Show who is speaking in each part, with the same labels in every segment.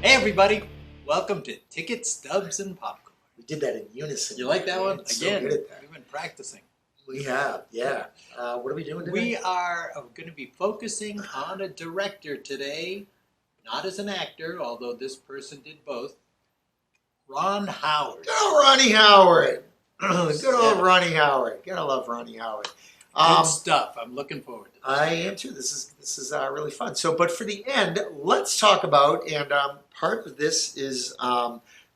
Speaker 1: Hey everybody, welcome to Ticket, Stubs, and Popcorn.
Speaker 2: We did that in unison.
Speaker 1: You like that one?
Speaker 2: Again,
Speaker 1: So
Speaker 2: good at that.
Speaker 1: we've been practicing.
Speaker 2: We have, yeah. What are we doing today?
Speaker 1: We are going to be focusing on a director today, not as an actor, although this person did both. Ron Howard.
Speaker 2: Good old Ronnie Howard. Good old Ronnie Howard. Gotta love Ronnie Howard.
Speaker 1: Good stuff. I'm looking forward to this.
Speaker 2: I am too. This is really fun. So, but for the end, let's talk about, and part of this is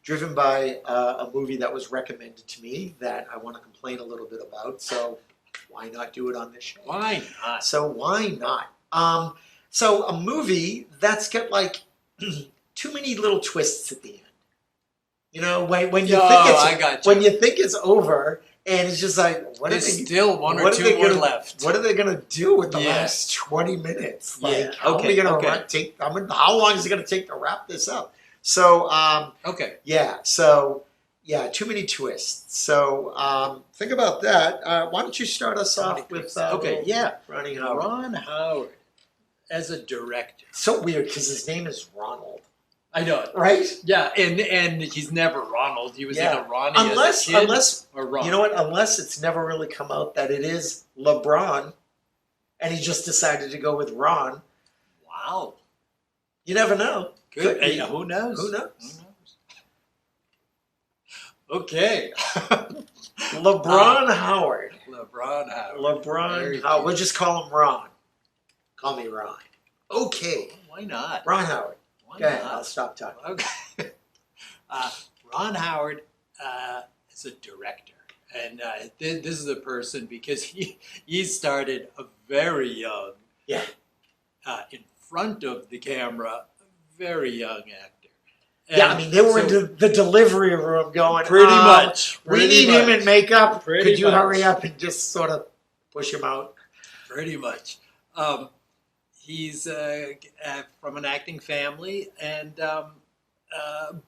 Speaker 2: driven by a movie that was recommended to me that I want to complain a little bit about. So, why not do it on this show?
Speaker 1: Why not?
Speaker 2: So why not? So a movie that's got like too many little twists at the end. You know, when you when you think it's over. And it's just like,
Speaker 1: there's still one or two more left.
Speaker 2: What are they going to do with the last 20 minutes? Like, how are we going to take? How long is it going to take to wrap this up? So, too many twists. So, think about that. Why don't you start us off with Ronnie Howard.
Speaker 1: Ron Howard as a director.
Speaker 2: So weird because his name is Ronald.
Speaker 1: I know it.
Speaker 2: Right?
Speaker 1: Yeah, and he's never Ronald. He was either Ronnie
Speaker 2: unless
Speaker 1: or Ron.
Speaker 2: You know what? Unless it's never really come out that it is LeBron, and he just decided to go with Ron.
Speaker 1: Wow.
Speaker 2: You never know.
Speaker 1: Good. Hey, who knows?
Speaker 2: Who knows?
Speaker 1: Okay.
Speaker 2: LeBron Howard.
Speaker 1: LeBron Howard.
Speaker 2: LeBron Howard. We'll just call him Ron. Call me Ron. Okay.
Speaker 1: Why not?
Speaker 2: Ron Howard. Go ahead, I'll stop talking.
Speaker 1: Okay. Ron Howard is a director. And this is a person because he started a very young, in front of the camera, a very young actor. And
Speaker 2: I mean, they were in the delivery room going,
Speaker 1: pretty much.
Speaker 2: We need him in makeup. Could you hurry up and just sort of push him out?
Speaker 1: Pretty much. He's from an acting family, and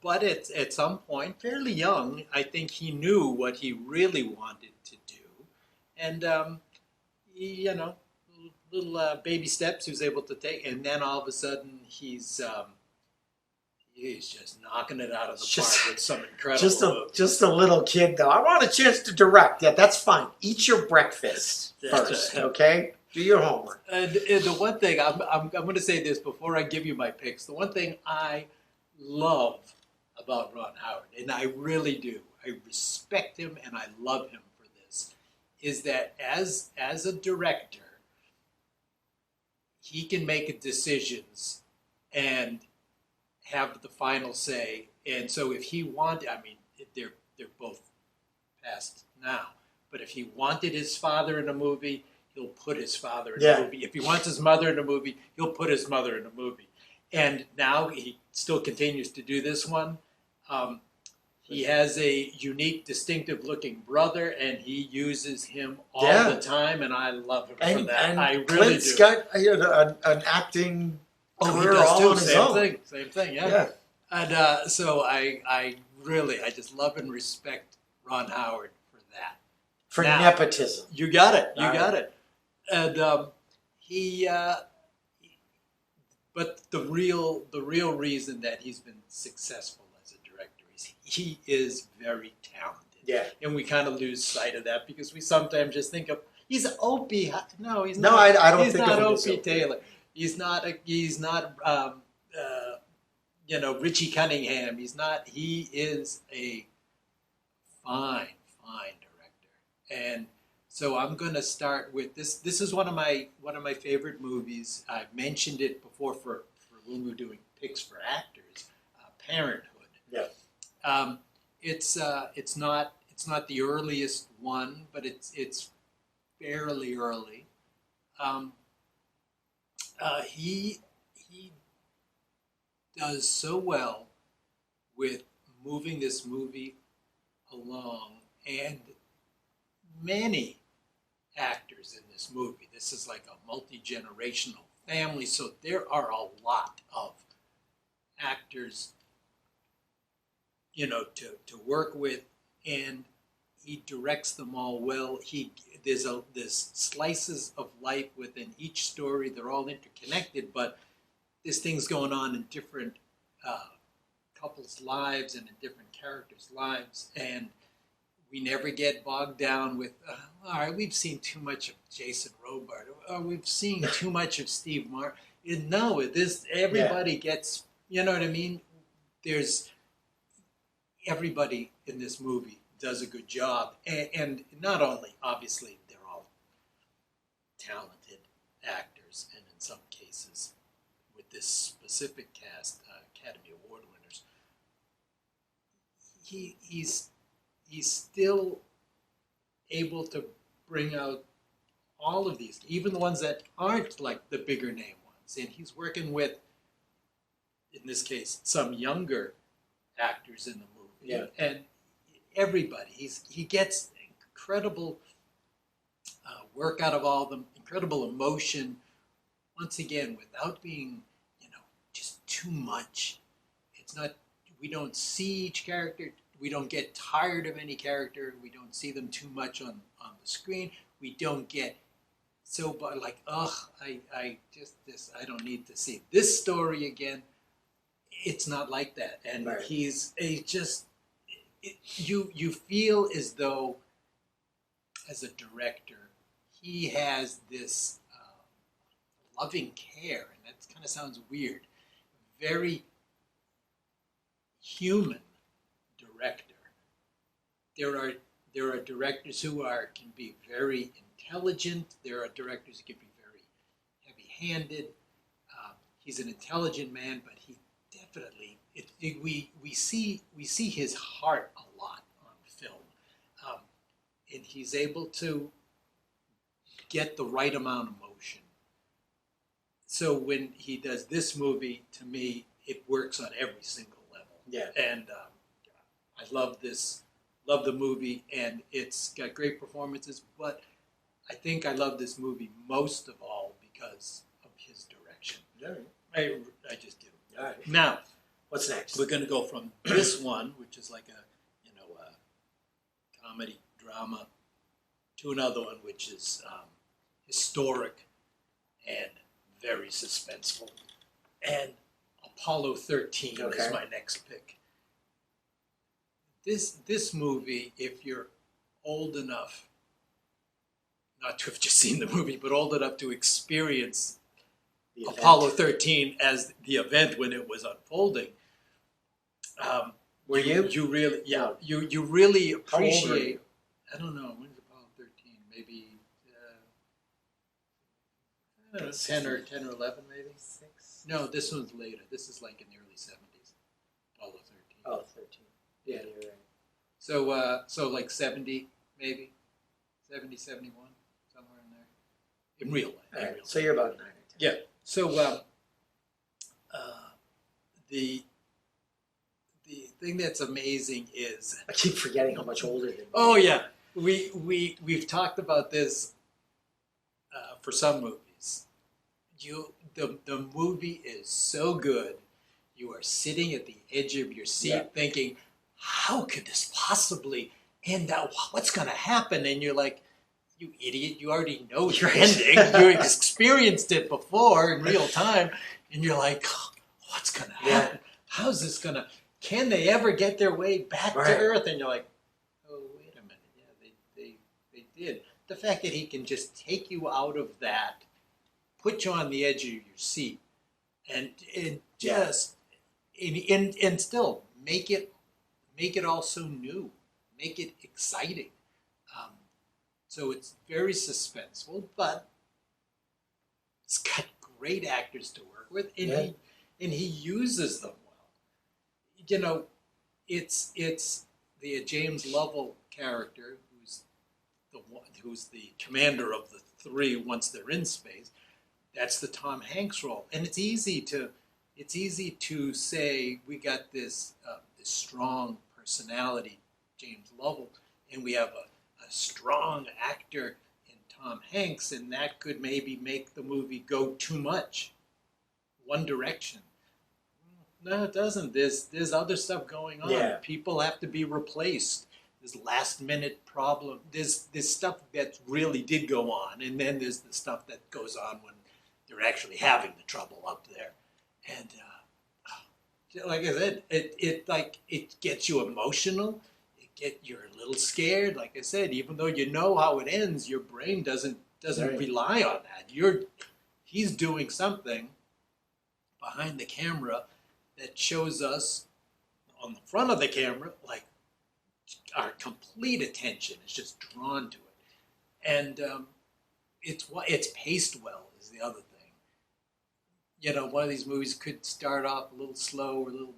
Speaker 1: but at some point, fairly young, I think he knew what he really wanted to do, and he, little baby steps he was able to take, and then all of a sudden he's just knocking it out of the park with some incredible.
Speaker 2: Just a little kid though. I want a chance to direct. Yeah, that's fine. Eat your breakfast first, okay? Do your homework.
Speaker 1: And the one thing, I'm going to say this before I give you my picks. The one thing I love about Ron Howard, and I really do, I respect him and I love him for this, is that as a director, he can make decisions and have the final say. And so if he wanted, I mean, they're both passed now, but if he wanted his father in a movie, he'll put his father in a movie. If he wants his mother in a movie, he'll put his mother in a movie. And now he still continues to do this one. He has a unique, distinctive-looking brother, and he uses him all the time, and I love him for that.
Speaker 2: And
Speaker 1: I really
Speaker 2: Clint's
Speaker 1: do.
Speaker 2: got an acting career all on his own.
Speaker 1: Same thing, yeah. And so I just love and respect Ron Howard for that.
Speaker 2: For nepotism.
Speaker 1: You got it. You got it. And but the real reason that he's been successful as a director is he is very talented.
Speaker 2: Yeah.
Speaker 1: And we kind of lose sight of that because we sometimes just think of he's Opie. No, he's
Speaker 2: no,
Speaker 1: not.
Speaker 2: I don't
Speaker 1: he's
Speaker 2: think
Speaker 1: not
Speaker 2: of him
Speaker 1: Opie Taylor. He's not. Richie Cunningham. He's not. He is a fine director. And so I'm going to start with this. This is one of my favorite movies. I've mentioned it before for when we were doing picks for actors. Parenthood.
Speaker 2: Yeah.
Speaker 1: It's not the earliest one, but it's fairly early. He does so well with moving this movie along, and many actors in this movie. This is like a multi-generational family, so there are a lot of actors, to work with, and he directs them all well. There's slices of life within each story. They're all interconnected, but there's things going on in different couples' lives and in different characters' lives, and we never get bogged down with, all right, we've seen too much of Jason Robart, or we've seen too much of Steve Martin. No, everybody gets, you know what I mean? There's everybody in this movie does a good job, and not only, obviously, they're all talented actors, and in some cases, with this specific cast, Academy Award winners, he's still able to bring out all of these, even the ones that aren't like the bigger name ones. And he's working with, in this case, some younger actors in the movie.
Speaker 2: Yeah.
Speaker 1: And everybody, he gets incredible work out of all of them, incredible emotion, once again, without being, just too much. It's not, we don't see each character, we don't get tired of any character, we don't see them too much on the screen, we don't get so like, I don't need to see this story again. It's not like that. And
Speaker 2: right.
Speaker 1: You feel as though, as a director, he has this loving care, and that kind of sounds weird, very human director. There are directors who can be very intelligent. There are directors who can be very heavy-handed. He's an intelligent man, but he definitely we see his heart a lot on film, and he's able to get the right amount of motion. So when he does this movie, to me, it works on every single level.
Speaker 2: Yeah.
Speaker 1: And I love the movie, and it's got great performances, but I think I love this movie most of all because of his direction.
Speaker 2: Yeah.
Speaker 1: I just do.
Speaker 2: All right.
Speaker 1: Now,
Speaker 2: what's next?
Speaker 1: we're going to go from this one, which is like a comedy drama, to another one which is historic and very suspenseful. And Apollo 13 is my next pick. This movie, if you're old enough, not to have just seen the movie, but old enough to experience Apollo 13 as the event when it was unfolding,
Speaker 2: were you?
Speaker 1: You really, yeah, you really appreciate.
Speaker 2: How old were you?
Speaker 1: I don't know. When's Apollo 13? Maybe 10 or 11, maybe.
Speaker 2: 6.
Speaker 1: No, this one's later. This is like in the early 70s. Apollo 13.
Speaker 2: Oh, 13. Yeah, you're right.
Speaker 1: So like 70, maybe 70, 71, somewhere in there, in real life.
Speaker 2: All right. So you're about 9 or 10.
Speaker 1: Yeah. So the thing that's amazing is,
Speaker 2: I keep forgetting how much older than you.
Speaker 1: oh yeah, we've talked about this for some movies. The movie is so good, you are sitting at the edge of your seat thinking, how could this possibly end out? What's going to happen? And you're like, you idiot, you already know the ending. You experienced it before in real time. And you're like, what's going to happen? How's this going to, can they ever get their way back to Earth? And you're like, oh, wait a minute. Yeah, they did. The fact that he can just take you out of that, put you on the edge of your seat, and just, and still make it all so new, make it exciting. So it's very suspenseful, but it's got great actors to work with, and he uses them well. It's the James Lovell character who's the commander of the three once they're in space. That's the Tom Hanks role, and it's easy to say we got this strong personality, James Lovell, and we have a strong actor in Tom Hanks, and that could maybe make the movie go too much one direction. No, it doesn't. There's other stuff going on.
Speaker 2: Yeah.
Speaker 1: People have to be replaced. There's last minute problem. There's stuff that really did go on, and then there's the stuff that goes on when they're actually having the trouble up there. And like I said, it gets you emotional. You're a little scared. Like I said, even though you know how it ends, your brain doesn't
Speaker 2: Right.
Speaker 1: rely on that. He's doing something behind the camera that shows us on the front of the camera, like our complete attention is just drawn to it, and it's paced well is the other thing. You know, one of these movies could start off a little slow or a little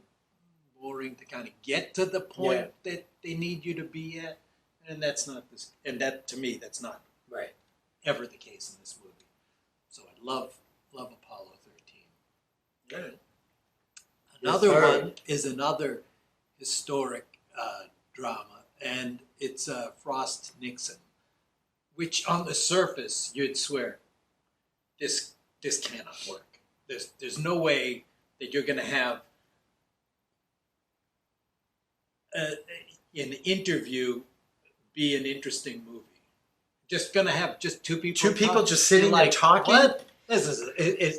Speaker 1: boring to kind of get to the point that they need you to be at, and that's not this. And that to me, that's not
Speaker 2: Right.
Speaker 1: ever the case in this movie. So I love Apollo 13.
Speaker 2: Good.
Speaker 1: Another
Speaker 2: Yes, sir.
Speaker 1: one is another historic drama, and it's Frost Nixon, which on the surface you'd swear this cannot work. There's no way that you're going to have an interview be an interesting movie. Just going to have just two people.
Speaker 2: Two people
Speaker 1: talk.
Speaker 2: just sitting
Speaker 1: You're
Speaker 2: there talking.
Speaker 1: What? Is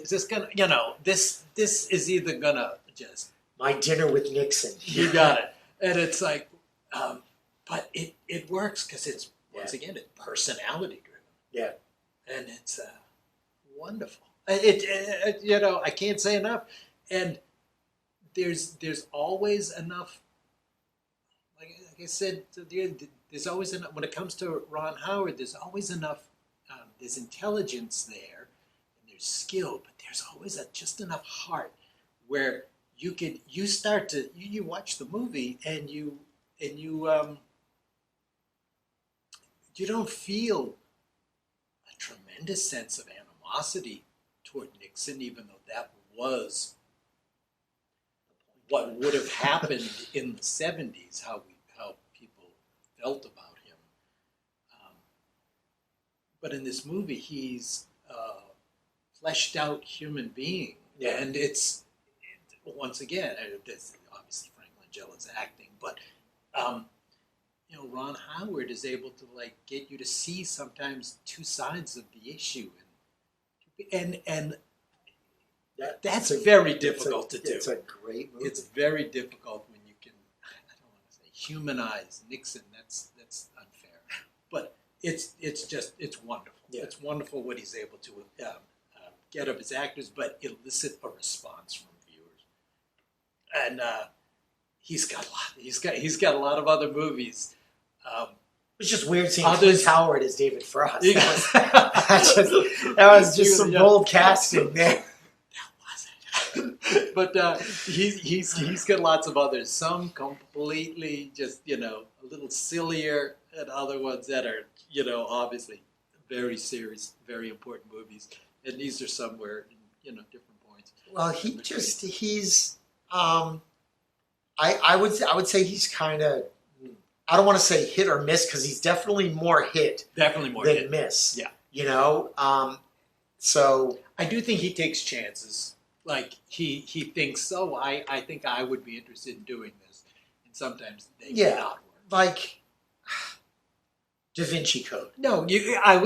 Speaker 1: this going to, this is either going to just.
Speaker 2: My dinner with Nixon.
Speaker 1: You got it. And it's like, but it works because it's, once
Speaker 2: Yeah.
Speaker 1: again, it's personality driven.
Speaker 2: Yeah.
Speaker 1: And it's wonderful. I can't say enough. And there's always enough. Like I said, there's always enough. When it comes to Ron Howard, there's always enough. There's intelligence there, and there's skill, but there's always just enough heart where you start to you watch the movie and you don't feel a tremendous sense of animosity toward Nixon, even though that was what would have happened in the 70s, how people felt about him. But in this movie, he's a fleshed out human being,
Speaker 2: Yeah.
Speaker 1: and it's once again, there's obviously Frank Langella's acting, but Ron Howard is able to get you to see sometimes two sides of the issue, and that's very difficult to do.
Speaker 2: It's a great movie.
Speaker 1: It's very difficult when you can, I don't want to say humanize Nixon. That's unfair, but it's wonderful.
Speaker 2: Yeah.
Speaker 1: It's wonderful what he's able to get of his actors, but elicit a response from viewers. And he's got a lot of other movies.
Speaker 2: It's just weird seeing
Speaker 1: Others-
Speaker 2: Clint Howard as David Frost.
Speaker 1: You
Speaker 2: That was just some
Speaker 1: Yeah.
Speaker 2: bold casting there.
Speaker 1: But he's got lots of others. Some completely just a little sillier, and other ones that are obviously very serious, very important movies. And these are somewhere in different points.
Speaker 2: Well, he's I would say he's kind of, I don't want to say hit or miss because he's definitely more hit
Speaker 1: Definitely more
Speaker 2: than
Speaker 1: hit.
Speaker 2: miss.
Speaker 1: Yeah.
Speaker 2: So
Speaker 1: I do think he takes chances. Like he thinks, oh, I think I would be interested in doing this, and sometimes they
Speaker 2: Yeah.
Speaker 1: do not work.
Speaker 2: like Da Vinci Code.
Speaker 1: No, I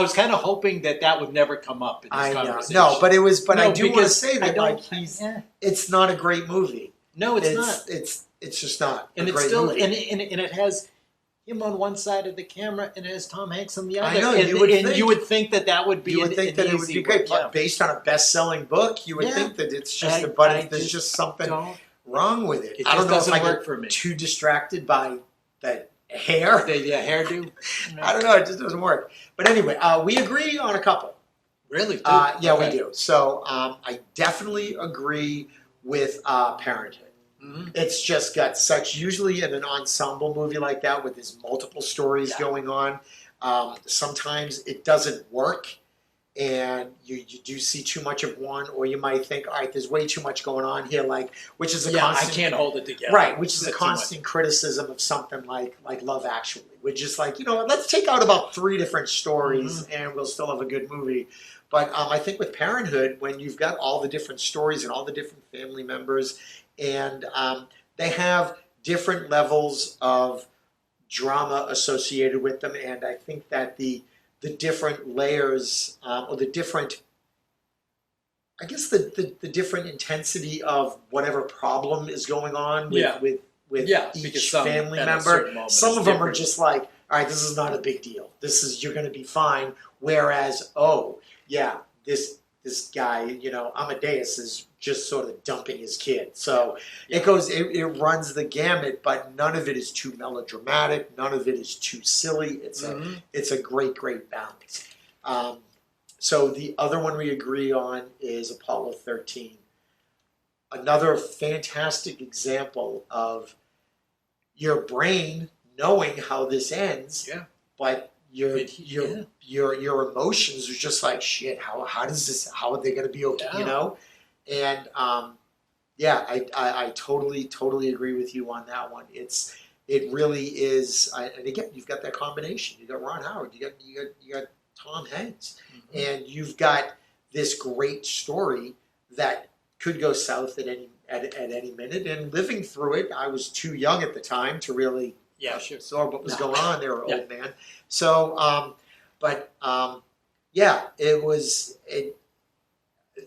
Speaker 1: was kind of hoping that would never come up in this
Speaker 2: I know.
Speaker 1: conversation.
Speaker 2: No, but it was. But I
Speaker 1: No,
Speaker 2: do want to
Speaker 1: because
Speaker 2: say
Speaker 1: I
Speaker 2: that
Speaker 1: don't-
Speaker 2: he's.
Speaker 1: yeah.
Speaker 2: It's not a great movie.
Speaker 1: No, it's not.
Speaker 2: It's just not.
Speaker 1: And
Speaker 2: a
Speaker 1: it's
Speaker 2: great
Speaker 1: still
Speaker 2: movie.
Speaker 1: and it has him on one side of the camera and it has Tom Hanks on the other.
Speaker 2: I know,
Speaker 1: and,
Speaker 2: you would
Speaker 1: and
Speaker 2: think-
Speaker 1: you would think that would be
Speaker 2: You would think
Speaker 1: an
Speaker 2: that it would
Speaker 1: easy
Speaker 2: be great,
Speaker 1: one,
Speaker 2: but based on a best-selling book, you would
Speaker 1: Yeah.
Speaker 2: think that it's just.
Speaker 1: I-
Speaker 2: But
Speaker 1: I
Speaker 2: if there's
Speaker 1: just
Speaker 2: just something
Speaker 1: don't.
Speaker 2: wrong with it.
Speaker 1: It
Speaker 2: I don't
Speaker 1: just
Speaker 2: know if
Speaker 1: doesn't
Speaker 2: I
Speaker 1: work
Speaker 2: get
Speaker 1: for me.
Speaker 2: too distracted by that hair.
Speaker 1: The hairdo.
Speaker 2: I don't know. It just doesn't work. But anyway, we agree on a couple.
Speaker 1: Really?
Speaker 2: Yeah,
Speaker 1: Okay.
Speaker 2: we do. So I definitely agree with Parenthood.
Speaker 1: Mhm.
Speaker 2: It's just got such, usually in an ensemble movie like that with there's multiple stories
Speaker 1: Yeah.
Speaker 2: going on, sometimes it doesn't work and you do see too much of one, or you might think, all right, there's way too much going on here, which is a
Speaker 1: Yeah,
Speaker 2: constant,
Speaker 1: I can't hold it together.
Speaker 2: right, which is a
Speaker 1: That's too much.
Speaker 2: constant criticism of something like Love Actually. We're just like, let's take out about 3 different stories and we'll still have a good movie. But I think with Parenthood, when you've got all the different stories and all the different family members, and they have different levels of drama associated with them, and I think that the different layers or the different I guess the different intensity of whatever problem is going on with
Speaker 1: Yeah.
Speaker 2: with
Speaker 1: because
Speaker 2: each
Speaker 1: some
Speaker 2: family
Speaker 1: at a
Speaker 2: member.
Speaker 1: certain moment
Speaker 2: Some
Speaker 1: is
Speaker 2: of them are
Speaker 1: different.
Speaker 2: just like, all right, this is not a big deal. You're going to be fine. Whereas, oh yeah, this guy, Amadeus is just sort of dumping his kid. So
Speaker 1: Yeah.
Speaker 2: it runs the gamut, but none of it is too melodramatic. None of it is too silly. It's a great balance. So the other one we agree on is Apollo 13. Another fantastic example of your brain knowing how this ends,
Speaker 1: Yeah.
Speaker 2: but your
Speaker 1: Yeah.
Speaker 2: your emotions are just like shit. How are they going to be okay?
Speaker 1: Yeah.
Speaker 2: And yeah, I totally agree with you on that one. It really is, and again, you've got that combination. You got Ron Howard, you got Tom Hanks, and you've got this great story that could go south at any minute. And living through it, I was too young at the time to really absorb what was going on there, old man. So, yeah,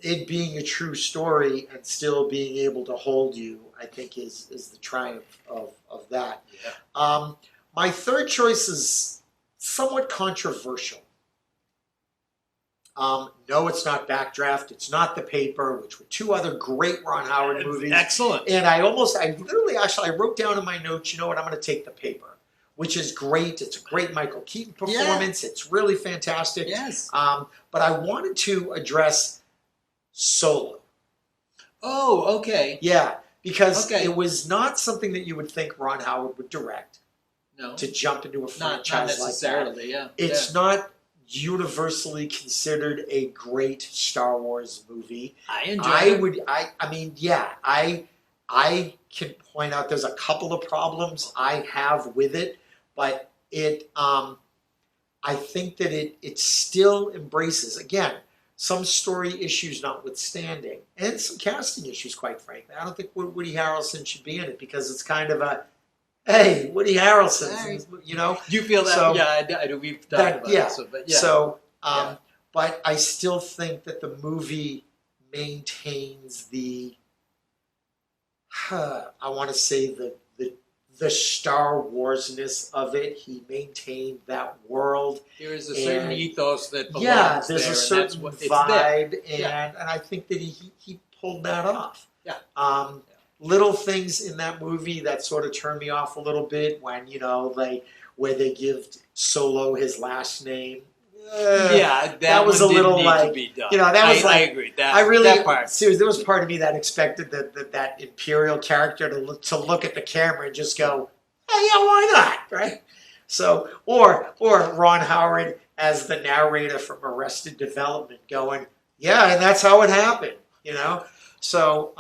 Speaker 2: it being a true story and still being able to hold you, I think is the triumph of that.
Speaker 1: Yeah.
Speaker 2: My third choice is somewhat controversial. No, it's not Backdraft. It's not The Paper, which were two other great Ron Howard movies.
Speaker 1: Excellent.
Speaker 2: And I wrote down in my notes, you know what, I'm going to take The Paper, which is great. It's a great Michael Keaton performance. Yeah. It's really fantastic.
Speaker 1: Yes.
Speaker 2: But I wanted to address Solo.
Speaker 1: Oh, okay.
Speaker 2: Yeah, because it was not something that you would think Ron Howard would direct.
Speaker 1: No.
Speaker 2: To jump into a franchise
Speaker 1: not necessarily,
Speaker 2: like that.
Speaker 1: Yeah.
Speaker 2: It's not universally considered a great Star Wars movie.
Speaker 1: I enjoy it.
Speaker 2: I can point out there's a couple of problems I have with it, but I think that it still embraces, again, some story issues notwithstanding, and some casting issues, quite frankly. I don't think Woody Harrelson should be in it because it's kind of a, hey, Woody Harrelson,
Speaker 1: You feel that?
Speaker 2: So,
Speaker 1: I do. We've talked about this, but yeah.
Speaker 2: So, but I still think that the movie maintains the, I want to say the Star Wars-ness of it. He maintained that world.
Speaker 1: There is a certain ethos that belongs
Speaker 2: there's
Speaker 1: there,
Speaker 2: a certain vibe, and I think that he pulled that off.
Speaker 1: Yeah.
Speaker 2: Little things in that movie that sort of turned me off a little bit when where they give Solo his last name.
Speaker 1: That
Speaker 2: was a little
Speaker 1: to be done.
Speaker 2: That was
Speaker 1: I agree.
Speaker 2: that
Speaker 1: part.
Speaker 2: Seriously, there was part of me that expected that Imperial character to look at the camera and just go, "Hey, yeah, why not?" Right? So, or Ron Howard as the narrator from Arrested Development, going, "Yeah, and that's how it happened." So.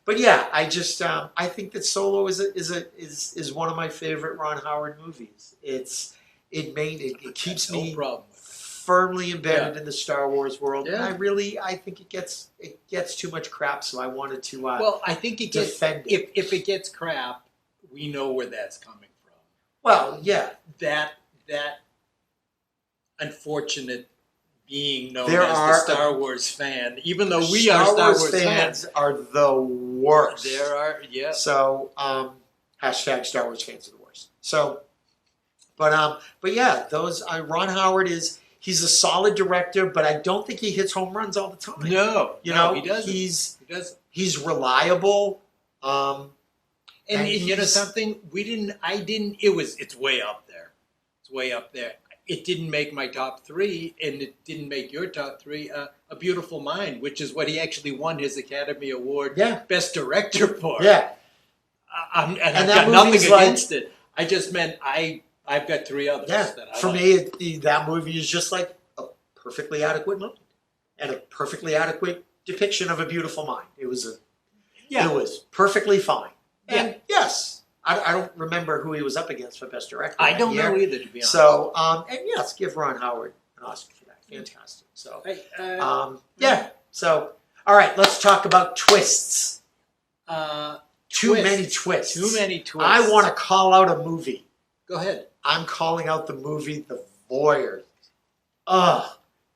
Speaker 2: But yeah, I just I think that Solo is one of my favorite Ron Howard movies. It keeps me firmly embedded in the Star Wars world.
Speaker 1: Yeah.
Speaker 2: And I think it gets too much crap, so I wanted to
Speaker 1: I think it
Speaker 2: defend
Speaker 1: it. If it gets crap, we know where that's coming from.
Speaker 2: Well, yeah.
Speaker 1: That unfortunate being known as the Star Wars fan, even though we are Star Wars fans,
Speaker 2: are the worst.
Speaker 1: There are, yeah.
Speaker 2: So hashtag Star Wars fans are the worst. So, but yeah, those Ron Howard he's a solid director, but I don't think he hits home runs all the time.
Speaker 1: No, he doesn't.
Speaker 2: He's reliable.
Speaker 1: And you know something? It's way up there. It's way up there. It didn't make my top three, and it didn't make your top three. A Beautiful Mind, which is what he actually won his Academy Award Best Director for.
Speaker 2: Yeah.
Speaker 1: I've got nothing against it. I just meant I've got three others that I
Speaker 2: For
Speaker 1: like.
Speaker 2: me, that movie is just like a perfectly adequate moment and a perfectly adequate depiction of a beautiful mind. It was perfectly fine. And yes. I don't remember who he was up against for Best Director.
Speaker 1: I don't know either, to be honest.
Speaker 2: So, and yes, give Ron Howard an Oscar for that. Fantastic. So, So, all right, let's talk about twists. Too many twists.
Speaker 1: Too many twists.
Speaker 2: I want to call out a movie.
Speaker 1: Go ahead.
Speaker 2: I'm calling out the movie The Voyage. Ugh.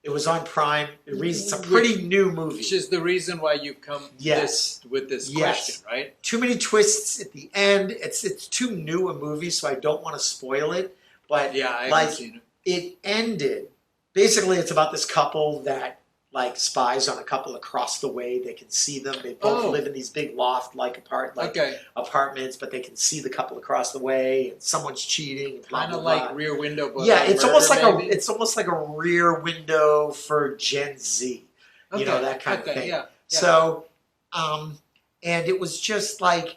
Speaker 2: It was on Prime. It's a pretty new movie.
Speaker 1: Which is the reason why you've come with this question, right?
Speaker 2: Too many twists at the end. It's too new a movie, so I don't want to spoil it. But
Speaker 1: yeah, I
Speaker 2: like,
Speaker 1: haven't seen it.
Speaker 2: It ended. Basically, it's about this couple that like spies on a couple across the way. They can see them. They both live in these big loft-like apartments, but they can see the couple across the way, and someone's cheating.
Speaker 1: Kind of like Rear Window, but
Speaker 2: yeah, it's almost like
Speaker 1: maybe?
Speaker 2: it's almost like a Rear Window for Gen Z. You know, that kind of thing.
Speaker 1: Yeah.
Speaker 2: So, and it was just like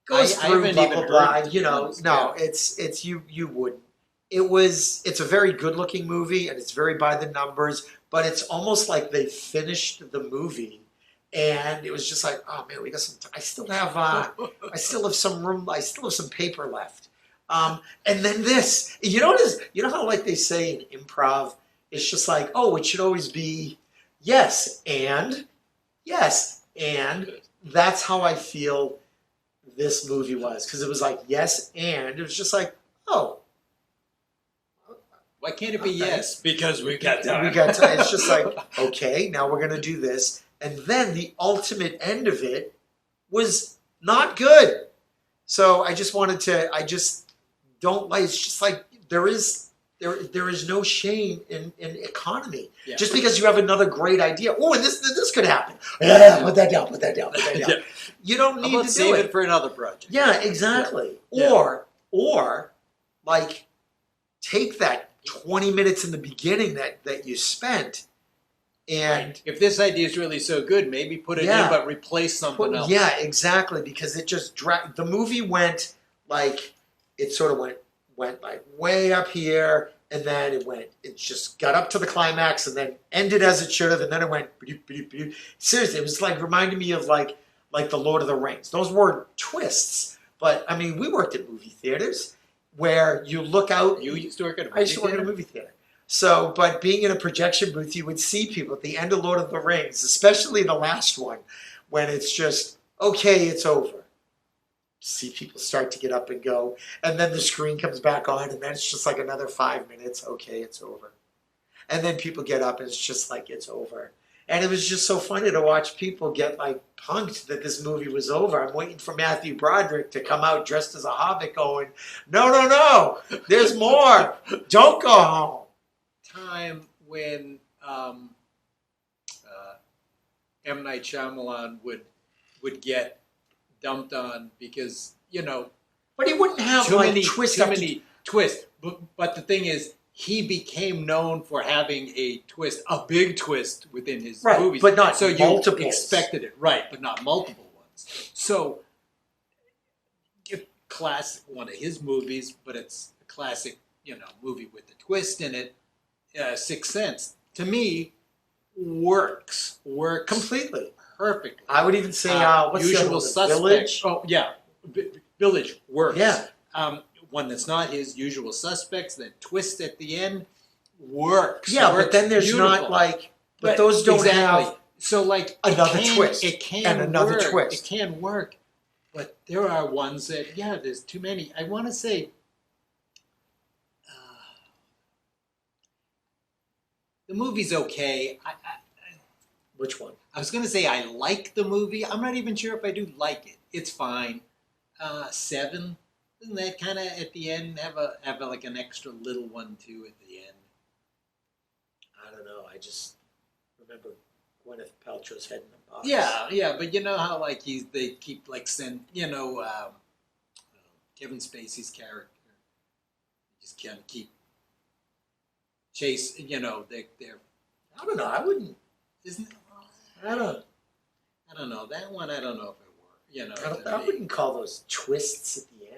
Speaker 2: goes
Speaker 1: I
Speaker 2: through
Speaker 1: haven't
Speaker 2: blah
Speaker 1: even
Speaker 2: blah blah.
Speaker 1: heard
Speaker 2: You know,
Speaker 1: this.
Speaker 2: no, it's you wouldn't. It's a very good looking movie and it's very by the numbers, but it's almost like they finished the movie and it was just like, oh man, we got some. I still have some room. I still have some paper left. And then this, you know how like they say in improv, it's just like, oh, it should always be yes and that's how I feel this movie was, because it was like yes and it was just like, oh.
Speaker 1: Why can't it be yes? Because we got time.
Speaker 2: We got time. It's just like, okay, now we're going to do this. And then the ultimate end of it was not good. So I just don't like, it's just like there is no shame in economy. Yeah. Just because you have another great idea. Oh, and this could happen. Yeah, put that down. Yeah. You don't need to
Speaker 1: save it for another project.
Speaker 2: Yeah, exactly.
Speaker 1: Yeah.
Speaker 2: Or like take that 20 minutes in the beginning that you spent, and
Speaker 1: if this idea is really so good, maybe put it in, but replace something else.
Speaker 2: Yeah, exactly, because it just dragged. The movie went like, it sort of went like way up here, and then it just got up to the climax, and then ended as it should have, and then it went. Seriously, it was like reminded me of like the Lord of the Rings. Those were twists, but I mean, we worked at movie theaters. Where you look out.
Speaker 1: You used to work at a movie theater?
Speaker 2: I used to work at a movie theater. So, but being in a projection booth, you would see people at the end of Lord of the Rings, especially the last one, when it's just, okay, it's over. See people start to get up and go, and then the screen comes back on, and then it's just like another 5 minutes, okay, it's over. And then people get up, and it's just like, it's over. And it was just so funny to watch people get like punked that this movie was over. I'm waiting for Matthew Broderick to come out dressed as a hobbit going, no, there's more. Don't go home.
Speaker 1: Time when M. Night Shyamalan would get dumped on because,
Speaker 2: But he wouldn't have
Speaker 1: too
Speaker 2: like
Speaker 1: many twists. But the thing is, he became known for having a big twist within his movies.
Speaker 2: But not
Speaker 1: multiple. You expected it, right, but not multiple ones. So, classic, one of his movies, but it's a classic, movie with a twist in it, Sixth Sense, to me, works
Speaker 2: completely.
Speaker 1: Perfectly.
Speaker 2: I would even say, what's
Speaker 1: Usual Suspects.
Speaker 2: Village?
Speaker 1: Oh, yeah. Village works.
Speaker 2: Yeah.
Speaker 1: One that's not his Usual Suspects, that twist at the end works.
Speaker 2: Yeah,
Speaker 1: works
Speaker 2: but then there's not like, but those don't have
Speaker 1: so like
Speaker 2: another twist.
Speaker 1: It can
Speaker 2: and another
Speaker 1: work.
Speaker 2: twist.
Speaker 1: It can work, but there are ones that there's too many. I want to say the movie's okay.
Speaker 2: Which one?
Speaker 1: I was going to say I like the movie. I'm not even sure if I do like it. It's fine. 7. Doesn't that kind of at the end have like an extra little one too at the end?
Speaker 2: I don't know. I just remember Gwyneth Paltrow's head in the box.
Speaker 1: Yeah, but you know how like they keep like Kevin Spacey's character just can't keep chase. They're.
Speaker 2: I don't know. I wouldn't.
Speaker 1: Isn't it?
Speaker 2: I
Speaker 1: don't know that one. I don't know if it worked.
Speaker 2: I wouldn't call those twists at the end.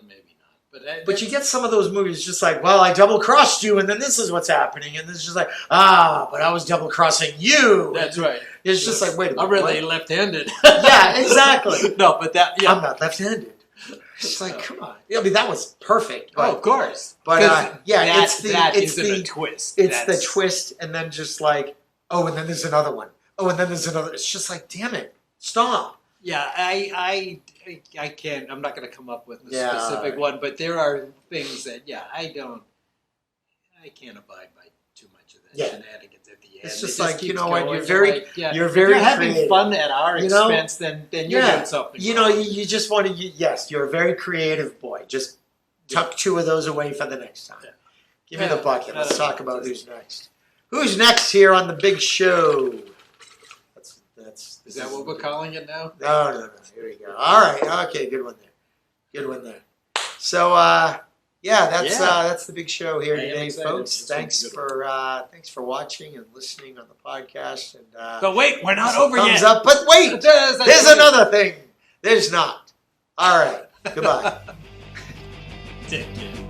Speaker 1: Maybe not.
Speaker 2: But you get some of those movies just like, well, I double crossed you, and then this is what's happening, and it's just like, but I was double crossing you.
Speaker 1: That's right.
Speaker 2: It's just like, wait a minute.
Speaker 1: I'm really left-handed.
Speaker 2: Yeah, exactly.
Speaker 1: No, but
Speaker 2: I'm not left-handed. It's like, come on. I mean, that was perfect. But,
Speaker 1: of course.
Speaker 2: But it's
Speaker 1: the twist.
Speaker 2: It's the twist, and then just like, and then there's another one. And then there's another. It's just like, damn it, stop.
Speaker 1: Yeah, I can't. I'm not going to come up with a specific one, but there are things that I don't. I can't abide by too much of that
Speaker 2: Yeah.
Speaker 1: shenanigans at the end.
Speaker 2: It's
Speaker 1: It
Speaker 2: just like, you
Speaker 1: keeps
Speaker 2: know what,
Speaker 1: going.
Speaker 2: you're very-
Speaker 1: Like, yeah,
Speaker 2: you're
Speaker 1: if
Speaker 2: very
Speaker 1: you're having
Speaker 2: creative.
Speaker 1: fun at our
Speaker 2: You know?
Speaker 1: expense, then you're doing something
Speaker 2: You know,
Speaker 1: wrong.
Speaker 2: you just want to. Yes, you're a very creative boy. Just tuck 2 of those away for the next time.
Speaker 1: Yeah.
Speaker 2: Give me the bucket. Let's talk about
Speaker 1: just-
Speaker 2: who's next. Who's next here on the big show? That's.
Speaker 1: Is that what we're calling it now?
Speaker 2: No. Here we go. All right. Okay. Good one there. So, that's the big show here
Speaker 1: I am
Speaker 2: today,
Speaker 1: excited.
Speaker 2: folks.
Speaker 1: This one's a good
Speaker 2: Thanks for watching and listening on the podcast. And
Speaker 1: But wait, we're not over
Speaker 2: thumbs
Speaker 1: yet.
Speaker 2: up. But wait, there's another thing. There's not. All right. Goodbye.
Speaker 1: Take care.